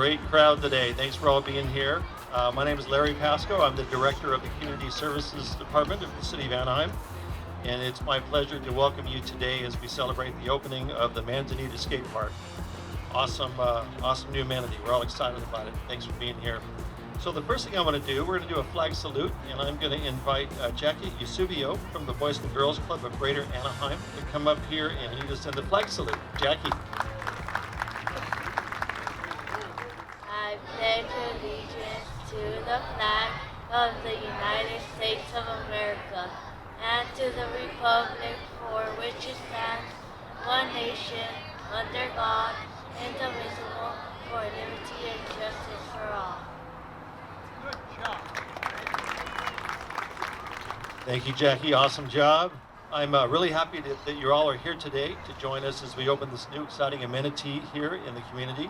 Great crowd today. Thanks for all being here. My name is Larry Pasco. I'm the Director of the Community Services Department of the City of Anaheim. And it's my pleasure to welcome you today as we celebrate the opening of the Manzanita Skate Park. Awesome new amenity. We're all excited about it. Thanks for being here. So the first thing I want to do, we're going to do a flag salute, and I'm going to invite Jackie Eusebio from the Boys and Girls Club of Greater Anaheim to come up here and lead us in the flag salute. Jackie. I pledge allegiance to the flag of the United States of America and to the republic for which it stands, one nation, under God, indivisible, for liberty and justice for all. Good job. Thank you, Jackie. Awesome job. I'm really happy that you all are here today to join us as we open this new exciting amenity here in the community.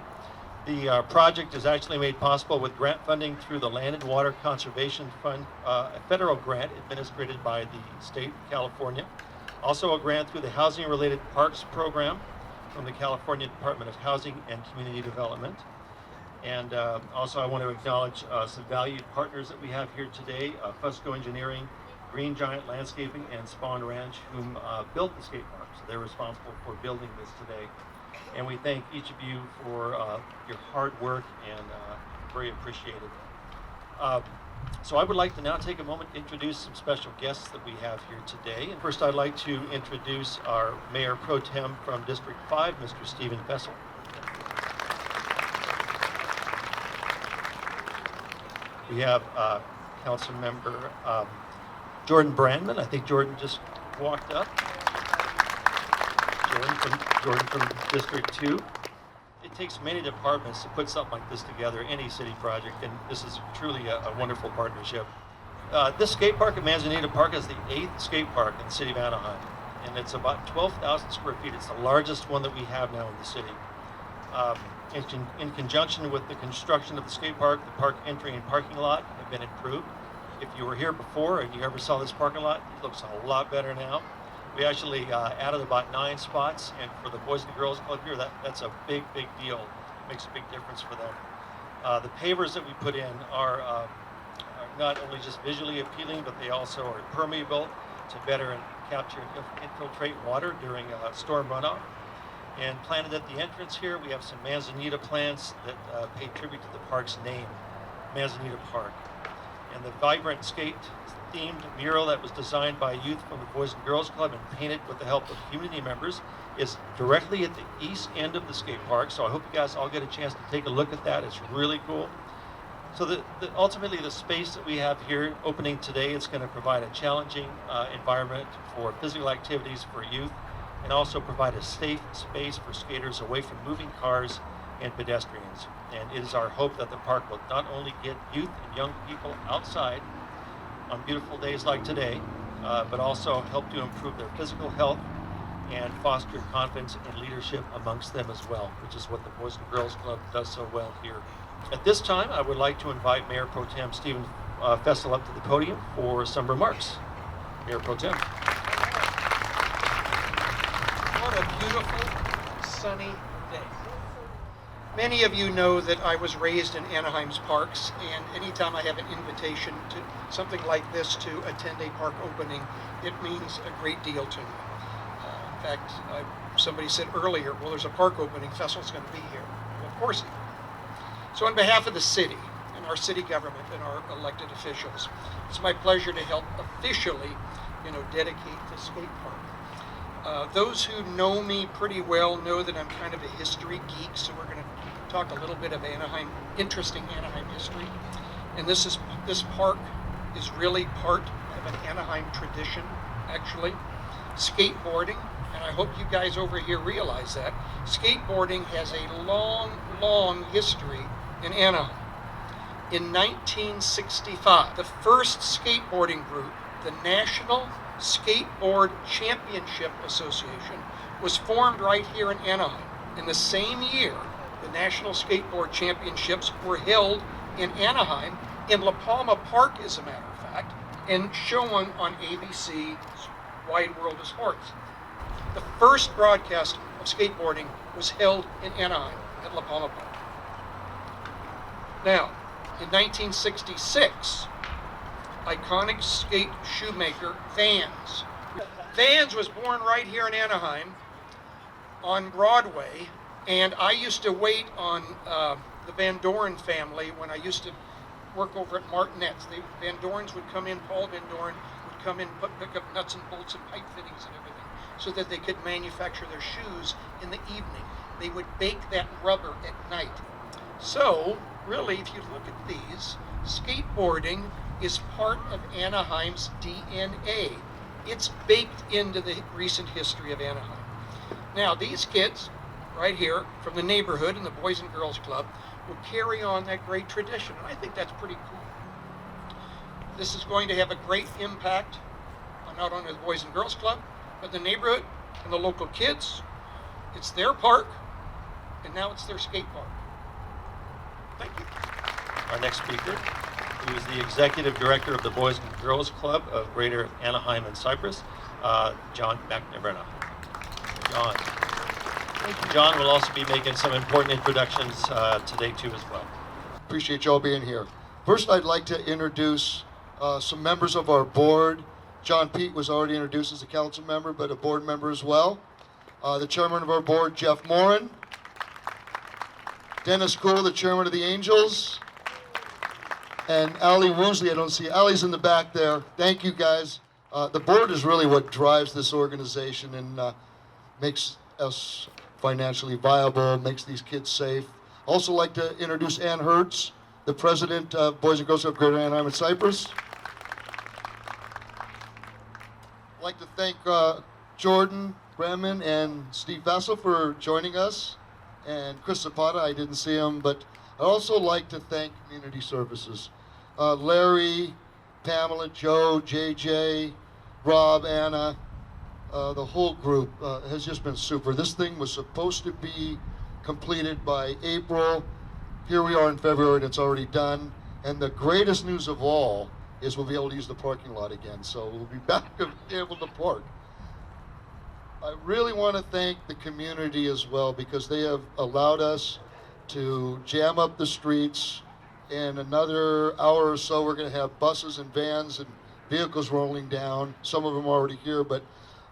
The project is actually made possible with grant funding through the Land and Water Conservation Fund, a federal grant administered by the state of California. Also a grant through the Housing Related Parks Program from the California Department of Housing and Community Development. And also I want to acknowledge some valued partners that we have here today, Fusco Engineering, Green Giant Landscaping, and Spawn Ranch, whom built the skate park. So they're responsible for building this today. And we thank each of you for your hard work and very appreciated. So I would like to now take a moment to introduce some special guests that we have here today. And first I'd like to introduce our Mayor Pro Tem from District 5, Mr. Stephen Fessel. We have Council Member Jordan Brandman. I think Jordan just walked up. Jordan from District 2. It takes many departments to put something like this together, any city project, and this is truly a wonderful partnership. This skate park at Manzanita Park is the 8th skate park in the city of Anaheim, and it's about 12,000 square feet. It's the largest one that we have now in the city. In conjunction with the construction of the skate park, the park entry and parking lot have been improved. If you were here before and you ever saw this parking lot, it looks a lot better now. We actually added about 9 spots, and for the Boys and Girls Club here, that's a big deal. It makes a big difference for them. The pavers that we put in are not only just visually appealing, but they also are permeable to better capture and infiltrate water during storm runoff. And planted at the entrance here, we have some Manzanita plants that pay tribute to the park's name, Manzanita Park. And the vibrant skate-themed mural that was designed by youth from the Boys and Girls Club and painted with the help of community members is directly at the east end of the skate park. So I hope you guys all get a chance to take a look at that. It's really cool. So ultimately the space that we have here opening today is going to provide a challenging environment for physical activities for youth, and also provide a safe space for skaters away from moving cars and pedestrians. And it is our hope that the park will not only get youth and young people outside on beautiful days like today, but also help to improve their physical health and foster confidence and leadership amongst them as well, which is what the Boys and Girls Club does so well here. At this time, I would like to invite Mayor Pro Tem Stephen Fessel up to the podium for some remarks. Mayor Pro Tem. What a beautiful, sunny day. Many of you know that I was raised in Anaheim's parks, and anytime I have an invitation to something like this to attend a park opening, it means a great deal to me. In fact, somebody said earlier, well, there's a park opening, Fessel's going to be here. Well, of course he will. So on behalf of the city and our city government and our elected officials, it's my pleasure to help officially, dedicate the skate park. Those who know me pretty well know that I'm kind of a history geek, so we're going to talk a little bit of interesting Anaheim history. And this park is really part of an Anaheim tradition, actually. Skateboarding, and I hope you guys over here realize that. Skateboarding has a long history in Anaheim. In 1965, the first skateboarding group, the National Skateboard Championship Association, was formed right here in Anaheim. In the same year, the National Skateboard Championships were held in Anaheim, in La Palma Park, as a matter of fact, and shown on ABC's Wide World of Sports. The first broadcast of skateboarding was held in Anaheim at La Palma Park. Now, in 1966, iconic skate shoemaker Vans. Vans was born right here in Anaheim on Broadway, and I used to wait on the Van Doren family when I used to work over at Martinette's. Van Dorens would come in, Paul Van Doren would come in, pick up nuts and bolts and pipe fittings and everything so that they could manufacture their shoes in the evening. They would bake that rubber at night. So, really, if you look at these, skateboarding is part of Anaheim's DNA. It's baked into the recent history of Anaheim. Now, these kids right here from the neighborhood and the Boys and Girls Club will carry on that great tradition, and I think that's pretty cool. This is going to have a great impact on not only the Boys and Girls Club, but the neighborhood and the local kids. It's their park, and now it's their skate park. Thank you. Our next speaker, who is the Executive Director of the Boys and Girls Club of Greater Anaheim and Cypress, John McNamara. John. John will also be making some important introductions today too as well. Appreciate y'all being here. First, I'd like to introduce some members of our board. John Pete was already introduced as a council member, but a board member as well. The chairman of our board, Jeff Morin. Dennis Cool, the chairman of the Angels. And Ali Woosley, I don't see. Ali's in the back there. Thank you, guys. The board is really what drives this organization and makes us financially viable, makes these kids safe. Also like to introduce Ann Hertz, the president of Boys and Girls Club of Greater Anaheim and Cypress. I'd like to thank Jordan Bremen and Steve Vassell for joining us, and Chris Zapata, I didn't see him, but I'd also like to thank Community Services. Larry, Pamela, Joe, JJ, Rob, Anna, the whole group has just been super. This thing was supposed to be completed by April. Here we are in February and it's already done. And the greatest news of all is we'll be able to use the parking lot again. So we'll be back to be able to park. I really want to thank the community as well because they have allowed us to jam up the streets. In another hour or so, we're going to have buses and vans and vehicles rolling down. Some of them are already here, but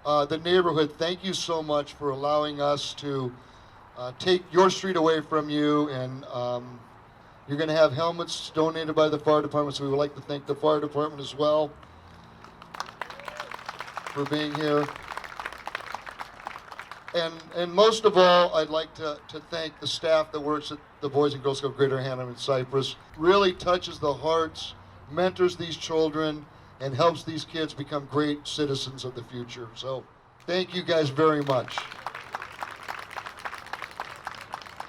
the neighborhood, thank you so much for allowing us to take your street away from you, and you're going to have helmets donated by the fire department, so we would like to thank the fire department as well for being here. And most of all, I'd like to thank the staff that works at the Boys and Girls Club of Greater Anaheim and Cypress. Really touches the hearts, mentors these children, and helps these kids become great citizens of the future. So thank you guys very much.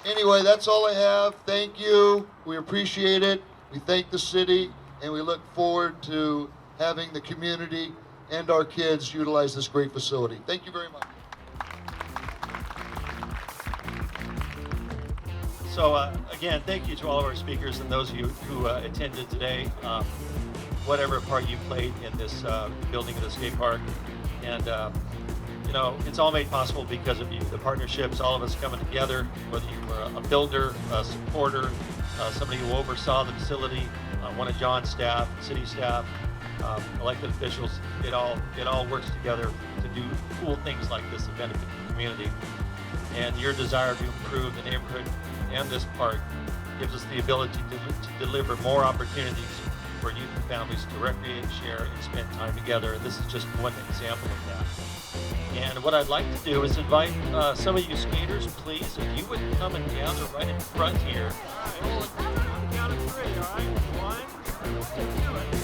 Anyway, that's all I have. Thank you. We appreciate it. We thank the city, and we look forward to having the community and our kids utilize this great facility. Thank you very much. So again, thank you to all of our speakers and those of you who attended today. Whatever part you played in this building of the skate park. And you know, it's all made possible because of you. The partnerships, all of us coming together, whether you were a builder, a supporter, somebody who oversaw the facility, one of John's staff, city staff, elected officials, it all works together to do cool things like this to benefit the community. And your desire to improve the neighborhood and this park gives us the ability to deliver more opportunities for youth and families to recreate, share, and spend time together. And this is just one example of that. And what I'd like to do is invite some of you skaters, please, if you would come and gather right in front here. All right, well, on the count of three, all right? 1, 2,